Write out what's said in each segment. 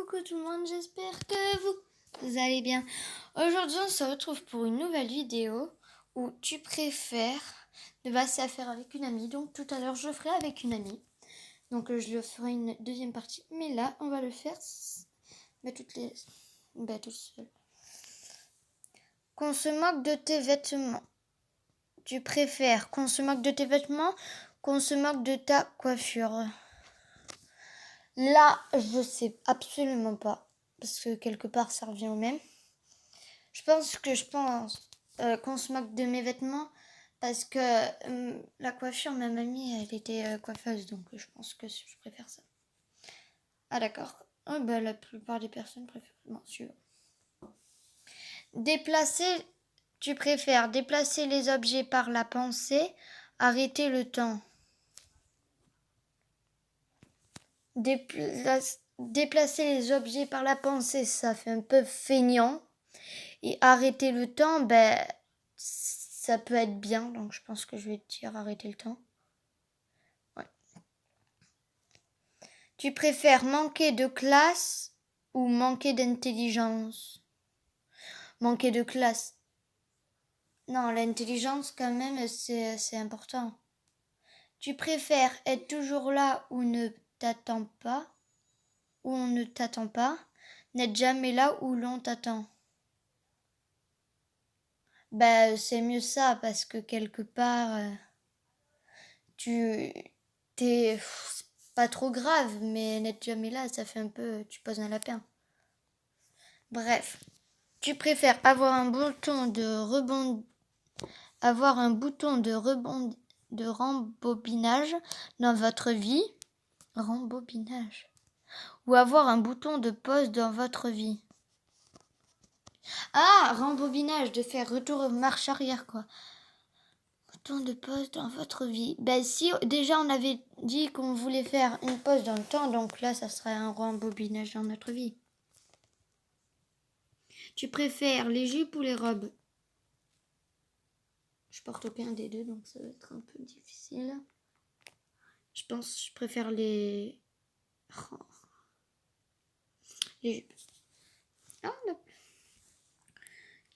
Coucou tout le monde, j'espère que vous allez bien. Aujourd'hui on se retrouve pour une nouvelle vidéo où tu préfères de passer à faire avec une amie. Donc tout à l'heure je le ferai avec une amie. Donc je le ferai une deuxième partie. Mais là on va le faire tout seul. Qu'on se moque de tes vêtements. Tu préfères qu'on se moque de tes vêtements, qu'on se moque de ta coiffure? Là, je sais absolument pas, parce que quelque part, ça revient au même. Je pense qu'on se moque de mes vêtements, parce que la coiffure, ma mamie, elle était coiffeuse, donc je pense que je préfère ça. Ah d'accord. Oh, bah, la plupart des personnes préfèrent. Bon, suivant. Tu préfères déplacer les objets par la pensée, arrêter le temps. Déplacer les objets par la pensée, ça fait un peu feignant. Et arrêter le temps, ça peut être bien. Donc je pense que je vais te dire arrêter le temps. Ouais. Tu préfères manquer de classe ou manquer d'intelligence? Manquer de classe. Non, l'intelligence quand même, c'est important. Tu préfères être toujours là où ne t'attend pas, où on ne t'attend pas, n'être jamais là où l'on t'attend? C'est mieux ça parce que quelque part, t'es pas trop grave, mais n'être jamais là, ça fait un peu, tu poses un lapin. Bref, tu préfères avoir un bouton de rembobinage dans votre vie, rembobinage, ou avoir un bouton de pause dans votre vie? Ah, rembobinage, de faire retour marche arrière, quoi. Bouton de pause dans votre vie. Si déjà on avait dit qu'on voulait faire une pause dans le temps, donc là ça serait un rembobinage dans notre vie. Tu préfères les jupes ou les robes? Je porte aucun des deux, donc ça va être un peu difficile. Je pense que je préfère les jupes. Ah, non.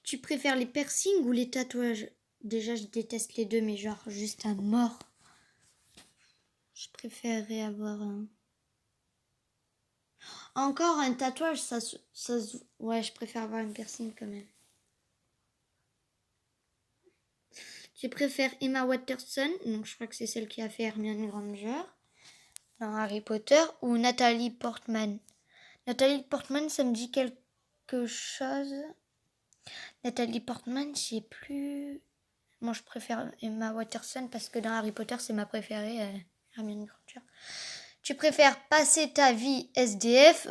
Tu préfères les piercings ou les tatouages? Déjà je déteste les deux, mais genre juste à mort. Je préférerais avoir un... Encore un tatouage, ouais, je préfère avoir un piercing quand même. Tu préfères Emma Watterson, donc je crois que c'est celle qui a fait Hermione Granger dans Harry Potter, ou Nathalie Portman? Nathalie Portman, ça me dit quelque chose. Nathalie Portman, je sais plus. Moi, je préfère Emma Watterson parce que dans Harry Potter, c'est ma préférée, Hermione Granger. Tu préfères passer ta vie SDF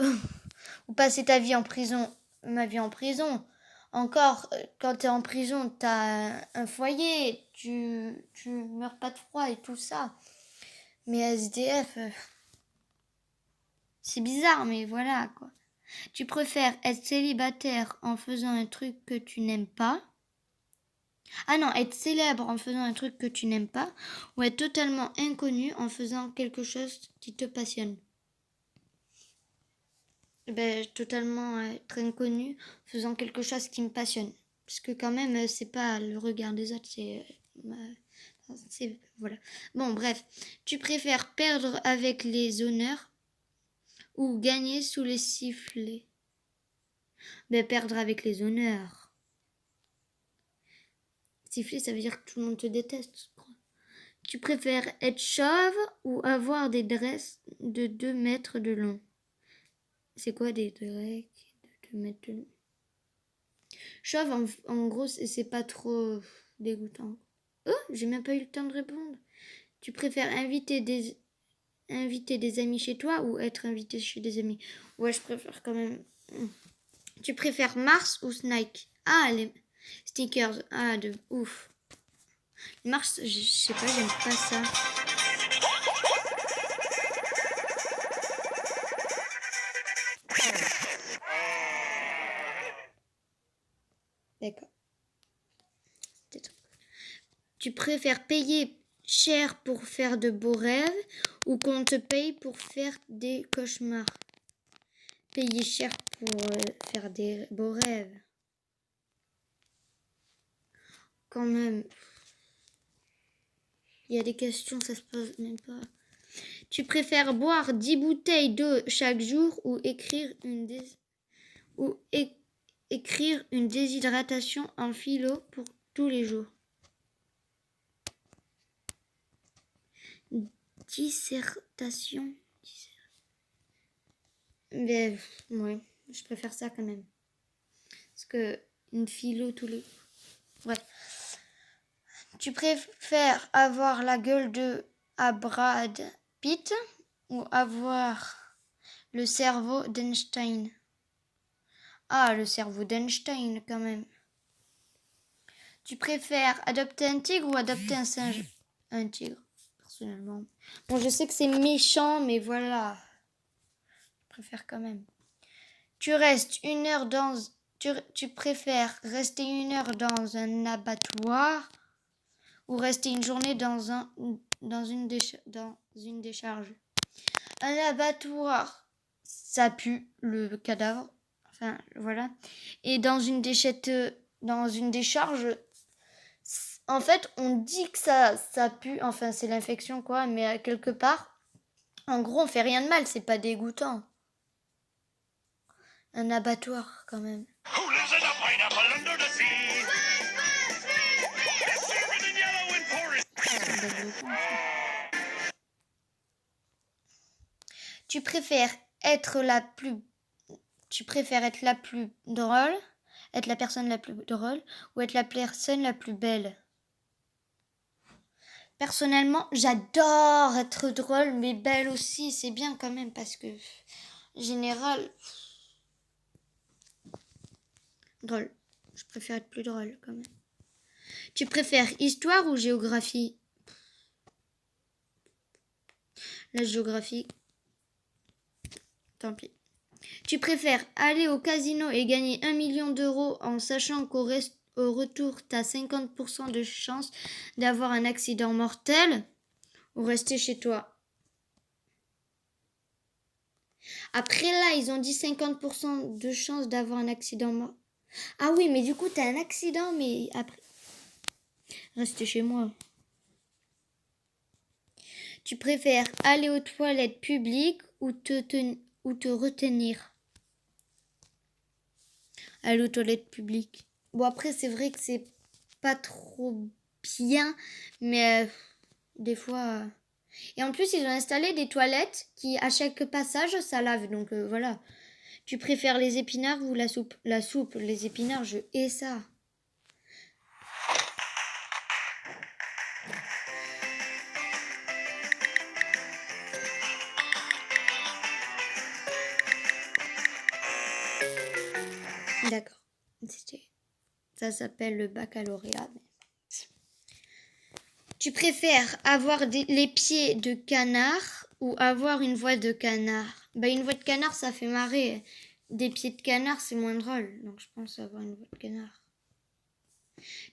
ou passer ta vie en prison? Ma vie en prison. Encore, quand tu es en prison, tu as un foyer, tu meurs pas de froid et tout ça. Mais SDF, c'est bizarre, mais voilà, quoi. Tu préfères être célibataire en faisant un truc que tu n'aimes pas? Ah non, être célèbre en faisant un truc que tu n'aimes pas, ou être totalement inconnu en faisant quelque chose qui te passionne? Totalement être inconnu faisant quelque chose qui me passionne. Parce que quand même, c'est pas le regard des autres, voilà. Bon, bref. Tu préfères perdre avec les honneurs ou gagner sous les sifflets? Perdre avec les honneurs. Siffler, ça veut dire que tout le monde te déteste, je crois. Tu préfères être chauve ou avoir des dresses de 2 mètres de long? C'est quoi des dresses de 2 mètres de long? Chauve, en gros, c'est pas trop dégoûtant. Oh, j'ai même pas eu le temps de répondre. Tu préfères inviter des amis chez toi ou être invité chez des amis? Ouais, je préfère quand même. Tu préfères Mars ou Nike? Ah, les stickers. Ah, de ouf. Mars, je sais pas, j'aime pas ça. D'accord. Tu préfères payer cher pour faire de beaux rêves ou qu'on te paye pour faire des cauchemars? payer cher pour faire des beaux rêves. Quand même. Il y a des questions, ça se pose même pas. Tu préfères boire 10 bouteilles d'eau chaque jour ou écrire écrire une déshydratation en philo pour tous les jours? Dissertation. Mais ouais, je préfère ça quand même. Parce que une philo tous les... Ouais. Tu préfères avoir la gueule de Brad Pitt ou avoir le cerveau d'Einstein? Ah, le cerveau d'Einstein quand même. Tu préfères adopter un tigre ou adopter un singe? Un tigre, personnellement. Bon, je sais que c'est méchant, mais voilà. Je préfère quand même. Tu préfères rester 1 heure dans un abattoir ou rester une journée dans une décharge? Un abattoir, ça pue le cadavre. Enfin, voilà. Et dans une décharge, en fait, on dit que ça pue. Enfin, c'est l'infection, quoi. Mais quelque part, en gros, on fait rien de mal. C'est pas dégoûtant. Un abattoir, quand même. Tu préfères être la personne la plus drôle ou être la personne la plus belle? Personnellement, j'adore être drôle, mais belle aussi, c'est bien quand même parce que, en général, drôle. Je préfère être plus drôle quand même. Tu préfères histoire ou géographie? La géographie, tant pis. Tu préfères aller au casino et gagner 1 million d'euros en sachant qu'au retour, tu as 50% de chance d'avoir un accident mortel ou rester chez toi? Après là, ils ont dit 50% de chance d'avoir un accident mortel. Ah oui, mais du coup, tu as un accident, mais après... Rester chez moi. Tu préfères aller aux toilettes publiques ou te retenir? Aller aux toilettes publiques. Bon, après, c'est vrai que c'est pas trop bien, mais des fois... Et en plus, ils ont installé des toilettes qui, à chaque passage, ça lave. Donc voilà. Tu préfères les épinards ou la soupe? La soupe, les épinards, je hais ça. D'accord. Ça s'appelle le baccalauréat. Tu préfères avoir les pieds de canard ou avoir une voix de canard? Une voix de canard, ça fait marrer. Des pieds de canard, c'est moins drôle. Donc je pense avoir une voix de canard.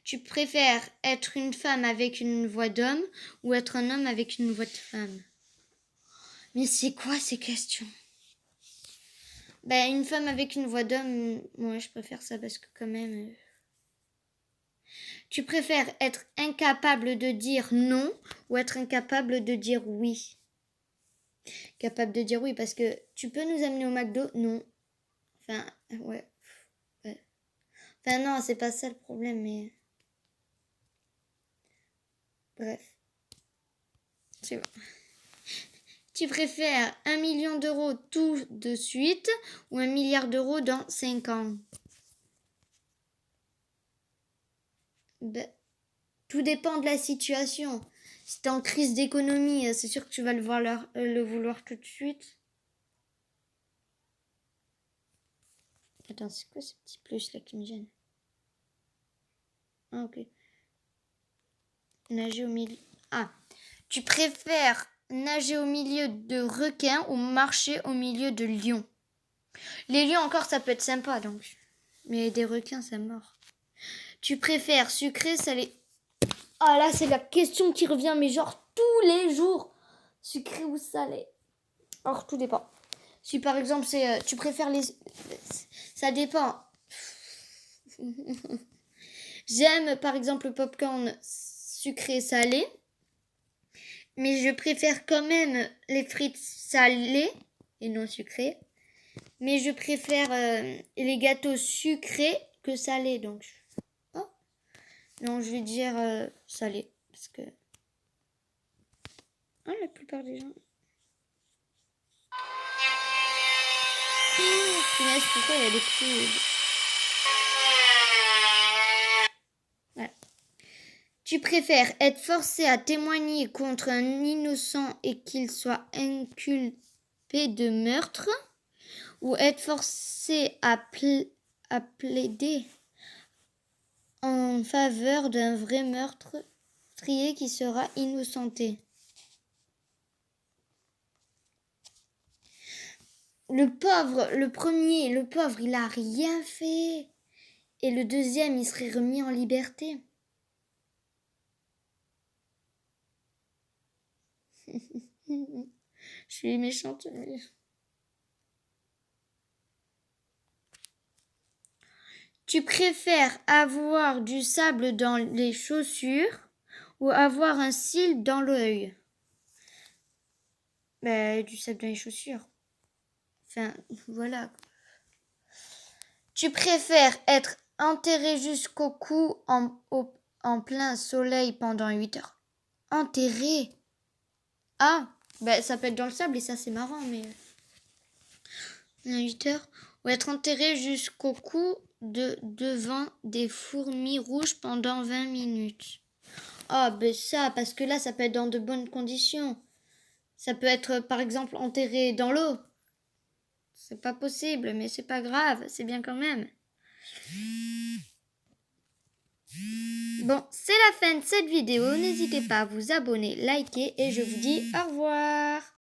Tu préfères être une femme avec une voix d'homme ou être un homme avec une voix de femme? Mais c'est quoi ces questions? Une femme avec une voix d'homme, moi je préfère ça parce que quand même... Tu préfères être incapable de dire non ou être incapable de dire oui? Capable de dire oui parce que tu peux nous amener au McDo? Non. Enfin, ouais. Enfin non, c'est pas ça le problème, mais... Bref. C'est bon. Tu préfères 1 million d'euros tout de suite ou 1 milliard d'euros dans 5 ans? Tout dépend de la situation. Si t'es en crise d'économie, c'est sûr que tu vas le vouloir tout de suite. Attends, c'est quoi ce petit plus là qui me gêne? Ah, ok. Nager au milieu... Ah. Tu préfères nager au milieu de requins ou marcher au milieu de lions? Les lions encore, ça peut être sympa, donc. Mais des requins, ça mord. Tu préfères sucré, salé... Ah là, c'est la question qui revient, mais genre tous les jours. Sucré ou salé? Alors, tout dépend. Si par exemple, tu préfères les... Ça dépend. J'aime par exemple le popcorn sucré salé. Mais je préfère quand même les frites salées et non sucrées. Mais je préfère les gâteaux sucrés que salés. Donc, oh. Non, je vais dire salé. Parce que... Oh, la plupart des gens... Oh, punaise, pourquoi il y a des pubs? Voilà. Tu préfères être forcé à témoigner contre un innocent et qu'il soit inculpé de meurtre ou être forcé à plaider en faveur d'un vrai meurtrier qui sera innocenté? Le pauvre, le premier, le pauvre, il a rien fait. Et le deuxième, il serait remis en liberté. Je suis méchante. Mais... Tu préfères avoir du sable dans les chaussures ou avoir un cil dans l'œil? Ben, du sable dans les chaussures. Enfin, voilà. Tu préfères être enterré jusqu'au cou en plein soleil pendant 8 heures? Enterré? Ah, ben ça peut être dans le sable et ça c'est marrant, mais... 8 heures. Ou être enterré jusqu'au cou devant des fourmis rouges pendant 20 minutes. Ah, ben ça, parce que là, ça peut être dans de bonnes conditions. Ça peut être, par exemple, enterré dans l'eau. C'est pas possible, mais c'est pas grave, c'est bien quand même. Bon, c'est la fin de cette vidéo. N'hésitez pas à vous abonner, liker et je vous dis au revoir.